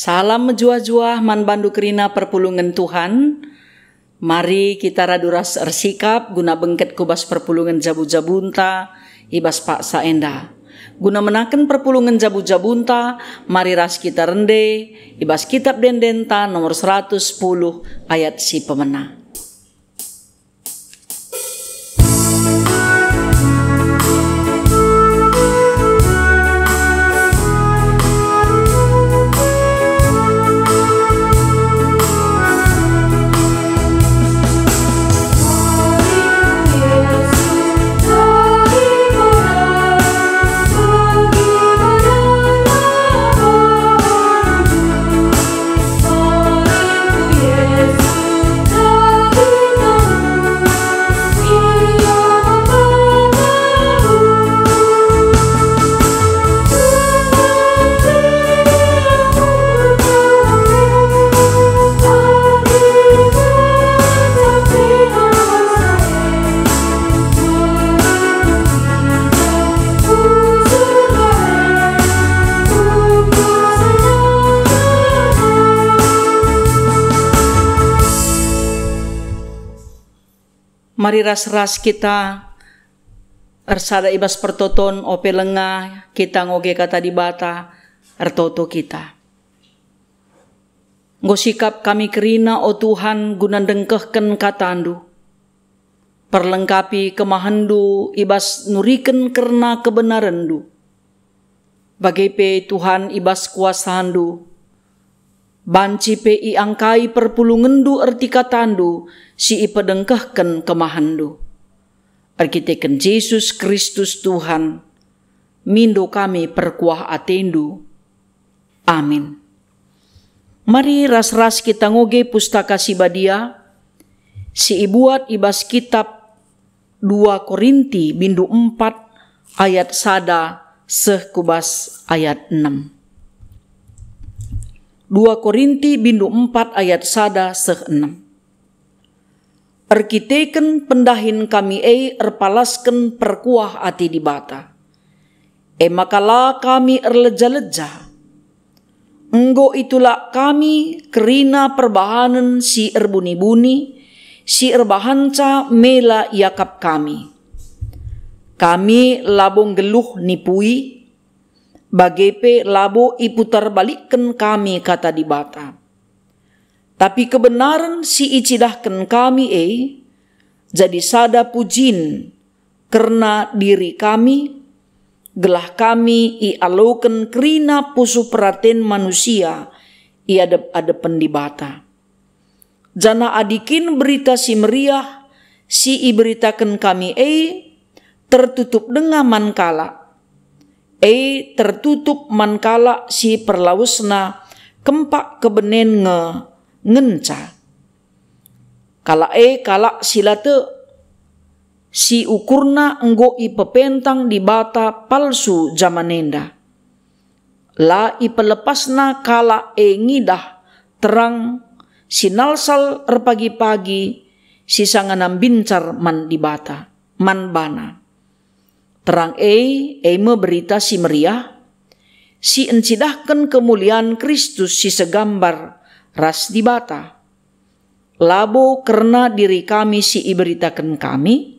Salam menjuah-juah man bandu kerina perpulungan Tuhan. Mari kita raduras ersikap guna bengket kubas perpulungan jabu-jabunta ibas pak saenda. Guna menaken perpulungan jabu-jabunta, mari ras kita rende ibas kitab dendenta nomor 110 ayat si pemena. Mari ras-ras kita ersada ibas pertoton ope lengah kita ngoge kata di bata ertoto kita. Ngosikap kami kerina o Tuhan guna dengkehken katandu. Perlengkapi kemahandu ibas nuriken kerna kebenarandu. Bagai Tuhan ibas kuasandu. Banci i angkai perpulungendu erti katandu si ipedengkahken kemahandu. Arkiteken Yesus Kristus Tuhan, mindo kami perkuah atendu. Amin. Mari ras-ras kita ngoge pustaka si badia, si ibuat ibas kitab 2 Korinti bindu 4 ayat sada seh kubas ayat 6. 2 Korinti bindu 4 ayat sada seh 6. Erkiteken pendahin kami erpalasken perkuah ati di bata. Makala kami erleja-leja. Enggo itulah kami kerina perbahanan si erbuni-buni, si erbahanca mela yakap kami. Kami labong geluh nipui, bagepe labo iputar balikkan kami kata di bata. Tapi kebenaran si icidahkan kami jadi sada pujin karena diri kami, gelah kami ialoken kerina pusu peraten manusia iadep-adepen di bata. Jana adikin berita si meriah si iberitakan kami tertutup dengan mankala. Tertutup mankala si perlausna kempak kebenen ngenca. Kala silate si ukurna enggo ipepentang di bata palsu jamanenda. La ipelepasna kala ngidah terang sinalsal erpagi-pagi si sanganam bincar man di bata man bana. Terang berita si meriah, si encidahkan kemuliaan Kristus si segambar ras di bata. Labo karena diri kami si iberitakan kami,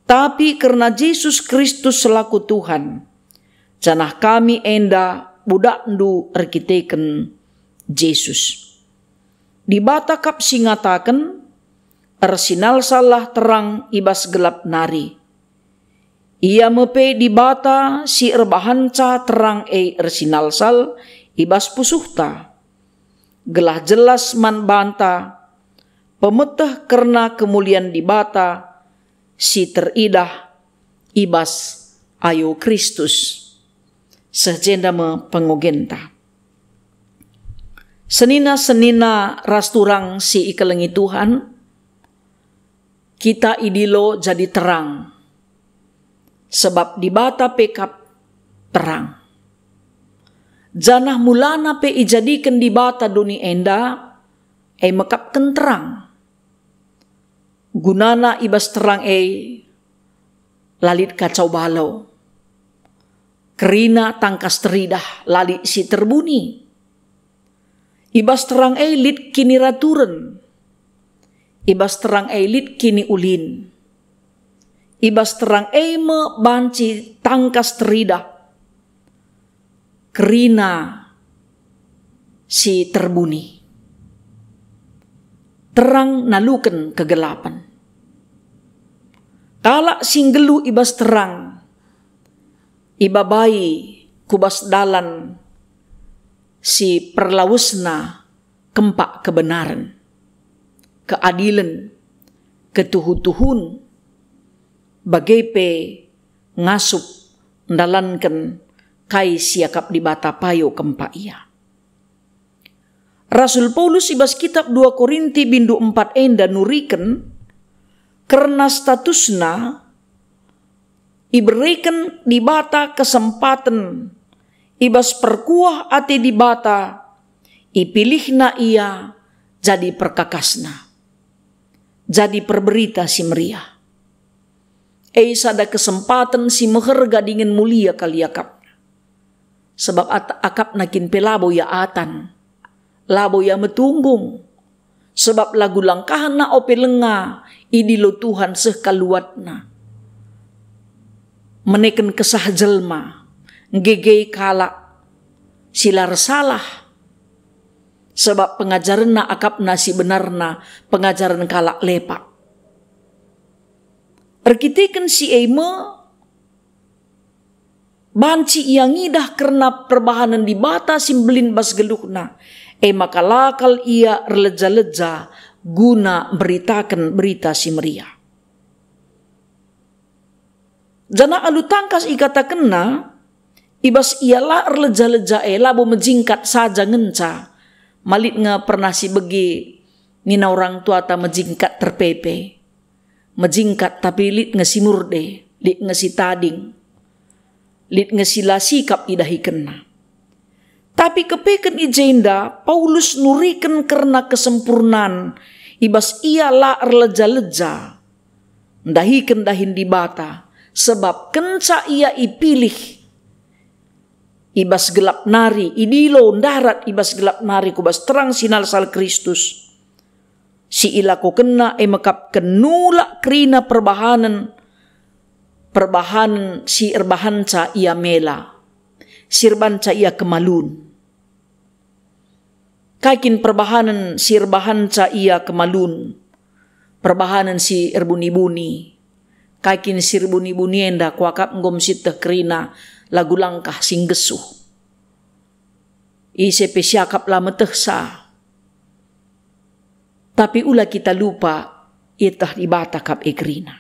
tapi karena Yesus Kristus selaku Tuhan, janah kami enda budak ndu erkiteken Yesus. Di bata kap singataken, ersinal salah terang ibas gelap nari. Ia mepe di bata si erbahanca terang ersinal sal ibas pusuhta. Gelah jelas man banta, pemeteh karena kemuliaan di bata si teridah ibas ayo Kristus. Sejenda me pengogenta. Senina-senina rasturang si ikelengi Tuhan, kita idilo jadi terang. Sebab di bata pekap terang. Janah mulana pe ijadikan di bata duni enda, mekapken terang. Gunana ibas terang lalit kacau balau. Kerina tangkas teridah lali si terbuni. Ibas terang elit kini raturen. Ibas terang elit kini ulin. Ibas terang me banci tangkas terida. Kerina si terbuni. Terang naluken kegelapan. Kalak singgelu ibas terang. Ibabai kubas dalan si perlawusna kempak kebenaran. Keadilan, ketuhu-tuhun, bagaipe ngasup ndalankan kai siakap di bata payo kempak ia. Rasul Paulus ibas kitab 2 Korinti bindu 4 enda nuriken karena statusna iberikan di bata kesempatan ibas perkuah ate di bata ipilihna ia jadi perkakasna. Jadi perberita si meriah. Sada kesempatan si meherga dingin mulia kali akap. Sebab akap nakin pelabo ya atan. Labo ya metunggung. Sebab lagu langkahan na ope lenga. Idilo Tuhan sehkaluatna. Meneken kesah jelma. Ngegei kalak. Silar salah. Sebab pengajaran na akapna si benarna pengajaran kalak lepak. Erkitikan si Eime banci ia ngidah karena perbahanan di bata simbelin bas geluhna. Maka lakal ia releja-leja guna beritakan berita si meriah. Jana alu tangkas ikata kena ibas ialah releja-leja labo menjingkat saja ngenca. Malit nga pernah si begi nina orang tua ta menjingkat terpepe. Menjingkat tapi lit nga si murde, lit nga si tading, lit nga sila sikap idahi kena. Tapi kepeken ijenda, Paulus nuriken karena kesempurnaan, ibas ia la erleja-leja, ndahiken dahin di bata, sebab kenca ia ipilih, ibas gelap nari, idilo darat ibas gelap nari, kubas terang sinal sal Kristus. Si ilako kena mekap kenula krina perbahanan si erbahanca ia mela, sirbanca ia kemalun. Kakin perbahanan si erbahanca ia kemalun, perbahanan si erbuni-buni. Kakin si erbuni-buni enda kuakap ngom siteh krina lagu langkah sing gesuh. Ise pesiakap la metehsa. Tapi ulah kita lupa itah ibata kap ekrina.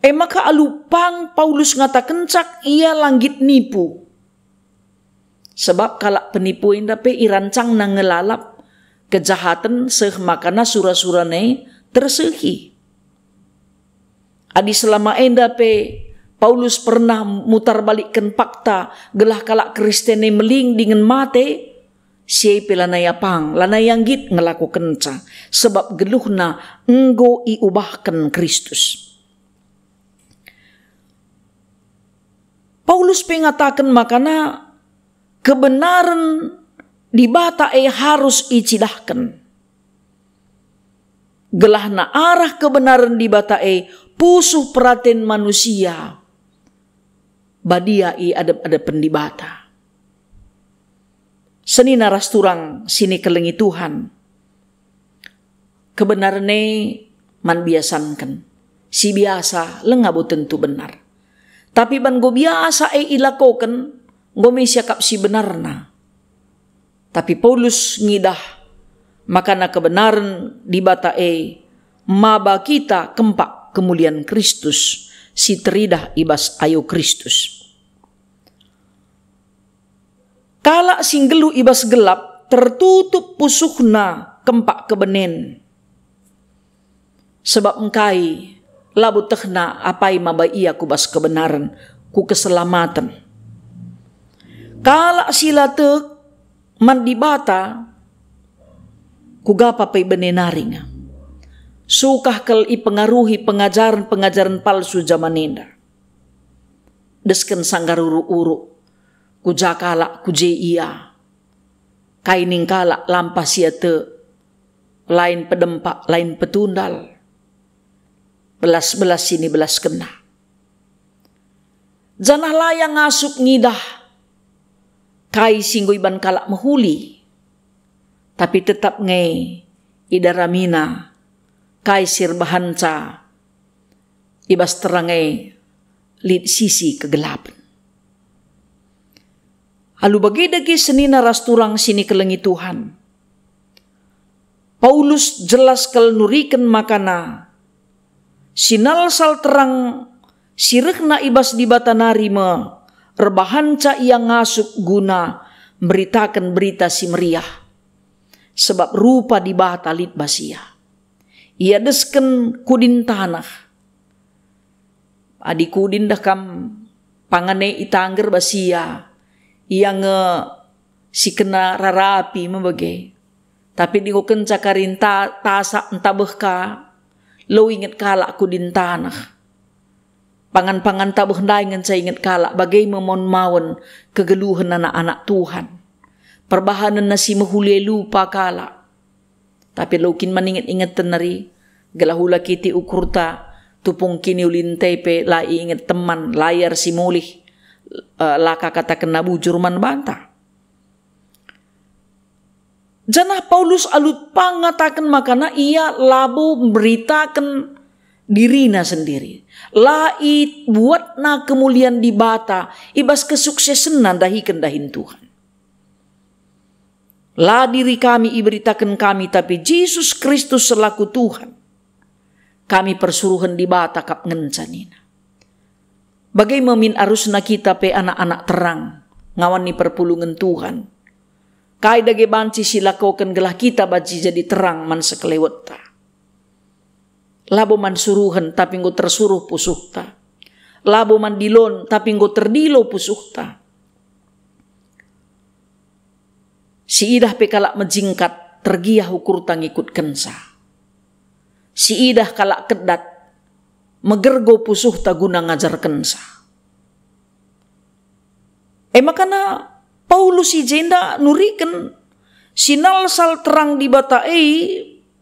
Maka alupang Paulus ngata kencak ia langgit nipu. Sebab kalak penipu indape irancang na ngelalap kejahatan makana sura-surane tersehi. Adi selama endape Paulus pernah mutar balikkan fakta gelah kalak Kristene meling dengan mate, siapa lanaya pang, lanaya git ngelaku kenca, sebab geluhna enggo iubahkan Kristus. Paulus pengatakan makana kebenaran di bata harus icidahkan. Gelahna arah kebenaran di bata pusuh perhatian manusia. Badia ada pendibata. Seni naras turang sini kelengi Tuhan. Kebenaran man biasankan. Si biasa lengabu tentu benar. Tapi ban go biasa ilakokan go siakap si benarna. Tapi Paulus ngidah makana kebenaran di bata maba kita kempak kemuliaan Kristus si teridah ibas ayo Kristus. Kala singgelu ibas gelap tertutup pusuhna kempak kebenen. Sebab engkai labu tehna apai mabai aku bas kebenaran ku keselamatan. Kala sila tek man dibata ku gapa pai benenaring. Sukah kel ipengaruhi pengajaran palsu zaman enda. Desken sanggaruru-uru ku jakala ku je ia. kaining kala lampas sia te lain pedempak, lain petundal. Belas-belas sini belas kena. Janah layang ngasuk ngidah. Kai singgo iban kalak mahuli. Tapi tetap nge idaramina. Kai sirbahanca. Ibas terangai lid sisi kegelapan. Alu bagedagi senina rasturang sini kelengi Tuhan. Paulus jelas kal nuriken makana. Sinal sal terang sirikna ibas di batanari me rebahanca ia ngasuk guna beritakan berita si meriah. Sebab rupa di bata lit basia. Ia desken kudin tanah. Adi kudin dah kam pangane itangger basia. Ia nge si kena rarapi membage. Tapi di kenca karinta tasak entabehka. Lo inget kalak kudin tanah. Pangan-pangan tabuh ndai ngan saya inget kalak bagai memon mawon kegeluhan anak-anak Tuhan. Perbahanan nasi mahuli lupa kalak. Tapi lo kin maninget-inget tenari. Gelahula kiti ukurta tupung kini ulin tepe la inget teman layar si mulih. Laka kata kena bujur man bantah. Janah Paulus alut pangatakan makana ia labu beritakan dirina sendiri. Lai buat na kemuliaan di bata ibas kesuksesan dahi kendahin Tuhan. La diri kami iberitakan kami tapi Yesus Kristus selaku Tuhan. Kami persuruhan di bata kap ngencanina. Bagai memin arusna kita pe anak-anak terang ngawani perpulungan Tuhan. Kai dage banci silakokan gelah kita baji jadi terang man sekelewet ta. Labo man suruhan tapi nggo tersuruh pusuh ta. Labo man dilon tapi nggo terdilo pusuh ta. Si idah pe kalak mejingkat tergiah ukur tang ikut kensa. Si idah kalak kedat megergo pusuh ta guna ngajar kensa. Makana Paulus ijenda nuriken sinal sal terang di bata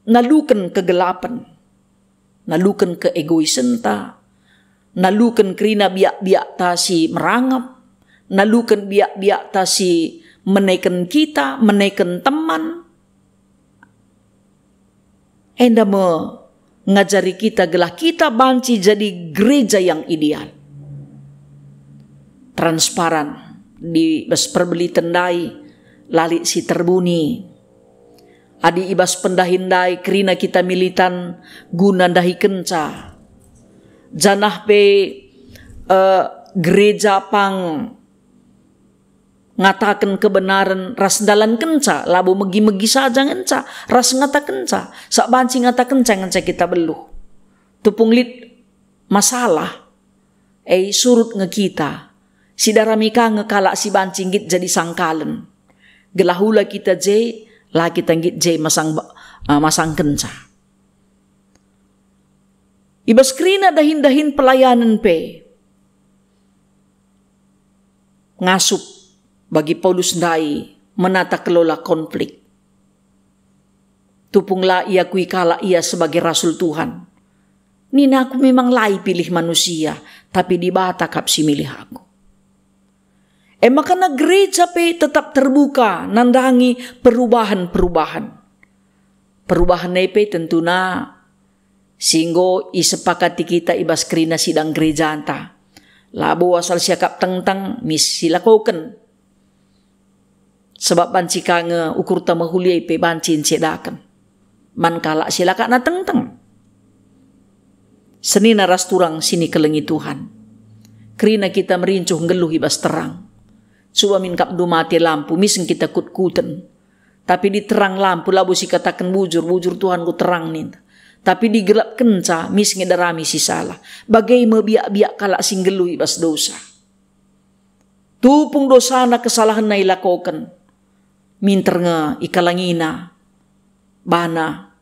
naluken kegelapan. Naluken keegoisen ta. Naluken kerina biak-biak ta si merangap. Naluken biak-biak ta si menaikkan kita, menaikkan teman. Enda me ngajari kita gelah kita banci jadi gereja yang ideal. Transparan. Di bas perbeli tendai lali si terbuni adi ibas pendahindai kerina kita militan guna dahi kenca janah pe gereja pang ngatakan kebenaran ras dalan kenca labu megi-megi saja ngenca ras ngata kenca sak banci ngata kenca ngenca kita beluh tupung lit masalah surut nge kita. Si daramika ngekalak si bancingit jadi sangkalen. Gelahula kita je, lah kita ngit je masang kenca. Ibas krina dahin-dahin pelayanan pe. Ngasup bagi Paulus ndai menata kelola konflik. Tupunglah ia kui kalak ia sebagai rasul Tuhan. Nina aku memang lai pilih manusia, tapi di bata kap si milih aku. Makana gereja pe tetap terbuka nandangi perubahan-perubahan. Perubahan nepe tentuna singgo isepakati kita ibas kerina sidang gereja anta. Labo asal siakap tentang mis silakoken. Sebab banci kange ukur tamahuliai pe bancin sedakan. Man kalak silaka na tentang. Seni naras turang sini kelengi Tuhan. Kerina kita merincuh ngeluh ibas terang. Suwa min kap du mati lampu miseng kita kut-kuten. Tapi di terang lampu labu si katakan bujur Tuhan ku terang nin. Tapi di gelap kenca miseng darami si salah. Bagai mebiak-biak kalak singgelui bas dosa. Tupung dosa na kesalahan na ilakokan. Minter nga ikalangina. Bana.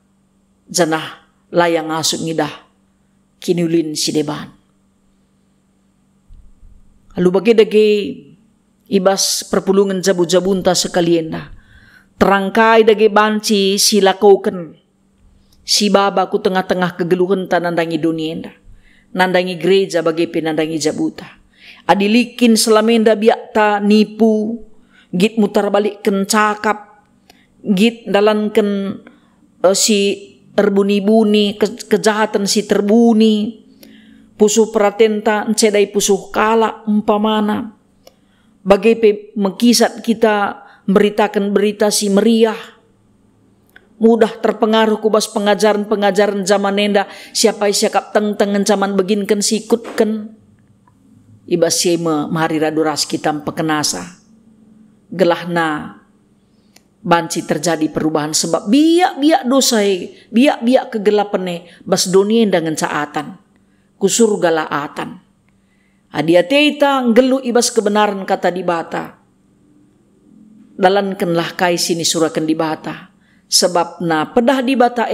Janah layang asuk ngidah. Kinulin si deban. Lalu bagi ibas perpulungan jabu-jabunta sekalian dah. Terangkai dage banci silakoken. Si baba ku tengah-tengah kegeluhan nandangi dunia, nandangi gereja bagi penandangi jabuta. Adilikin selamenda biakta nipu, git mutar balikkan cakap, git dalankan si terbuni-buni, kejahatan si terbuni, pusuh pratenta encedai pusuh kala umpamana. Bagai mengkisat kita beritakan berita si meriah, mudah terpengaruh kubas pengajaran-pengajaran zaman nenda, siapa siakap teng-tengen zaman beginkan sikutkan. Ibas sema mahari raduras kita pekenasa. Gelahna banci terjadi perubahan sebab biak-biak dosai, biak-biak kegelapannya bas dunia dengan caatan, kusurga laatan. Adia teita ngelu ibas kebenaran kata di bata. Dalankanlah kai sini surakan di bata. Sebab na pedah di bata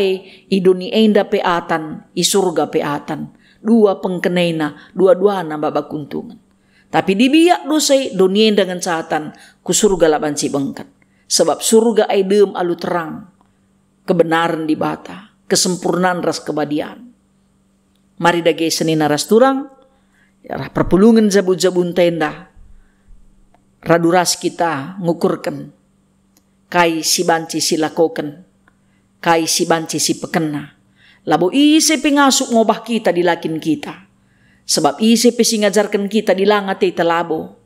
iduni enda peatan, isurga peatan. Dua pengkenena, dua-duana babak kuntungan. Tapi di biak dosai dunia dengan caatan, kusurga la banci bengkat. Sebab surga ai dem alu terang. Kebenaran di bata, kesempurnaan ras kebadian. Mari dage senina ras turang, ya perpulungan jabu-jabun tenda. Raduras kita ngukurkan. Kai si banci si lakoken, kai si banci si pekena. Labo ise pengasuk ngobah kita di lakin kita. Sebab ise pesingajarkan kita di langat ita labo.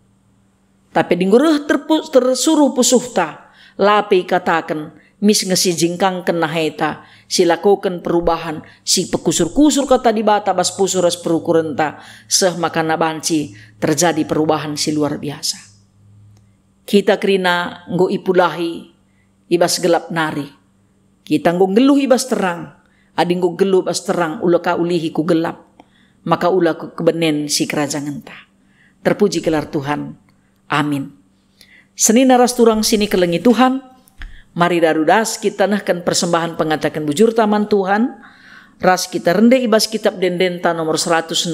Tapi dinggureh tersuruh pusuhta, lape katakan, mis ngesi jingkangken naheta, si lakoken perubahan, si pekusur-kusur kata di bata bas pusuras perukurenta, seh makana banci terjadi perubahan si luar biasa. Kita kerina nggo ipulahi, ibas gelap nari. Kita nggo geluh ibas terang. Adi nggo geluh ibas terang ula ka ulihi ku gelap. Maka ula ku kebenen si kerajaan entah. Terpuji gelar Tuhan. Amin. Senina ras turang sini kelengi Tuhan. Mari darudas kita nahkan persembahan pengatakan bujur taman Tuhan. Ras kita rende ibas kitab Dendenta nomor 165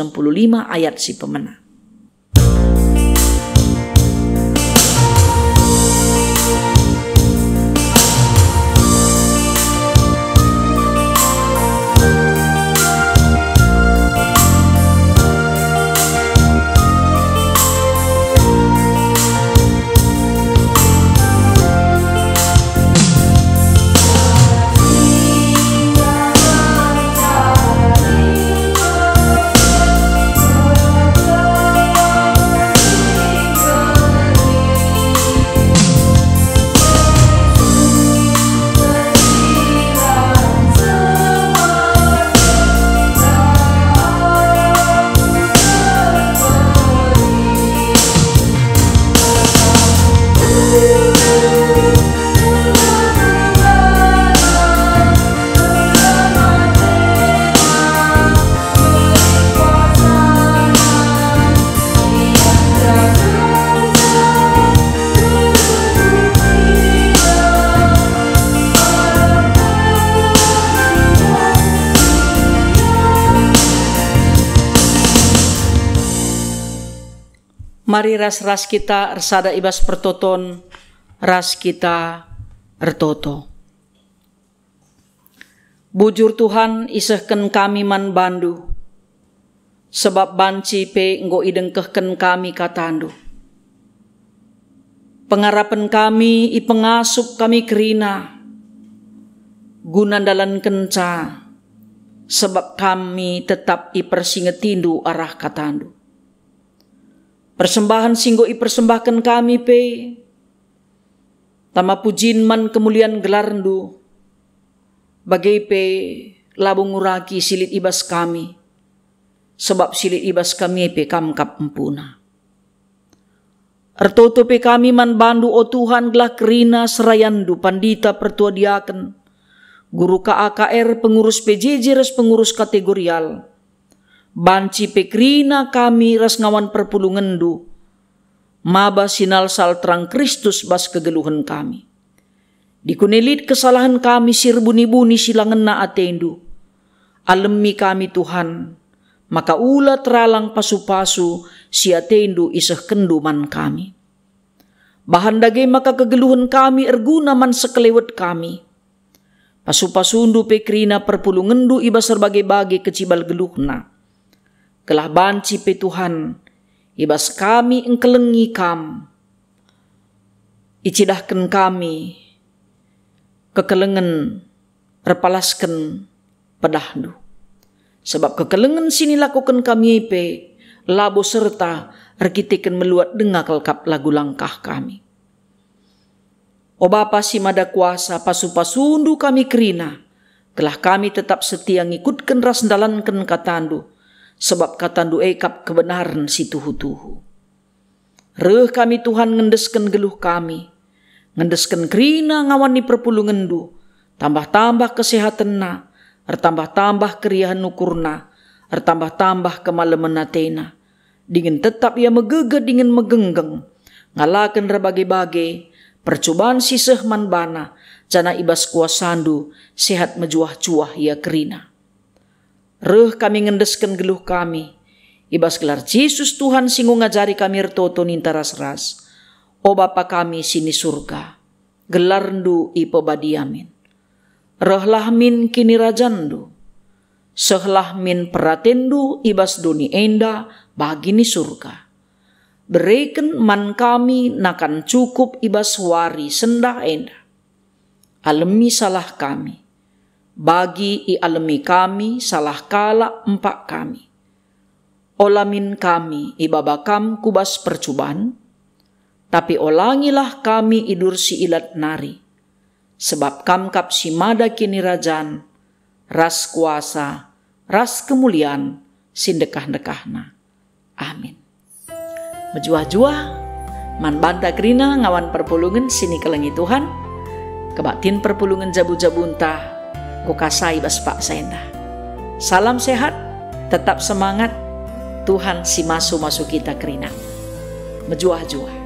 ayat si pemena. Mari ras-ras kita ersada ibas pertoton, ras kita ertoto. Bujur Tuhan isehken kami man bandu, sebab banci pe nggo idengkehken kami katandu. Pengarapan kami ipengasup kami kerina, gunandalan kenca, sebab kami tetap ipersingetindu arah katandu. Persembahan singgo ipersembahkan kami pe, tama pujin man kemuliaan gelarndu, bagai pe labung nguraki silit ibas kami, sebab silit ibas kami pe kamkap empuna. Ertoto pe kami man bandu o Tuhan gelah kerina serayandu pandita pertuadiaken, guru KAKR pengurus PJJ res pengurus kategorial, banci pekrina kami ras ngawan perpulungendu, maba sinal sal terang Kristus bas kegeluhan kami. Dikunelit kesalahan kami sirbuni-buni silangan na atendu, alemi kami Tuhan, maka ula teralang pasu-pasu si atendu iseh kenduman kami. Bahan dage maka kegeluhan kami erguna man sekelewet kami. Pasu-pasundu pe kerina perpulungendu iba serbagai-bagai kecibal geluhna. Kelah banci pe Tuhan, ibas kami engkelengi kam. Icidahkan kami, kekelengan repalaskan pedahdu. Sebab kekelengan sini lakukan kami pe, labo serta rekitekan meluat dengar kelkap lagu langkah kami. O Bapa si mada kuasa, pasu-pasundu kami kerina, kelah kami tetap setia ngikutkan ras dalankan katandu, sebab katandu ekap kebenaran si tuhu-tuhu. Reh kami Tuhan ngendeskan geluh kami, ngendeskan kerina ngawani perpulungendu, tambah-tambah kesehatan na, ertambah-tambah keriahan nukurna, ertambah-tambah kemalaman natena, dingin tetap ia megege dingin megenggeng, ngalakan rebagai-bagai, percobaan siseh man bana, jana ibas kuasandu, sehat mejuah cuah ia kerina. Reh kami ngendeskan geluh kami, ibas gelar Yesus Tuhan singgu ngajari kami ertoto ninta ras-ras. O Bapa kami sini surga, gelarndu ipo badiamin. Rehlah min kini rajandu, sehlah min peratendu ibas doni enda bagini surga. Bereken man kami nakan cukup ibas wari sendah enda. Alemi salah kami, bagi i alemi kami salah kala empak kami. Olamin kami ibabakam kubas percubaan, tapi olangilah kami idur si ilat nari. Sebab kamkap si mada kini rajan, ras kuasa, ras kemuliaan, sindekah-dekahna. Amin. Mejuah-juah, man banta kerina ngawan perpulungan sini kelengi Tuhan, kebatin perpulungan jabu-jabunta, kukasai bas Pak Saenda. Salam sehat, tetap semangat, Tuhan si masu-masu kita kerina. Mejuah-juah.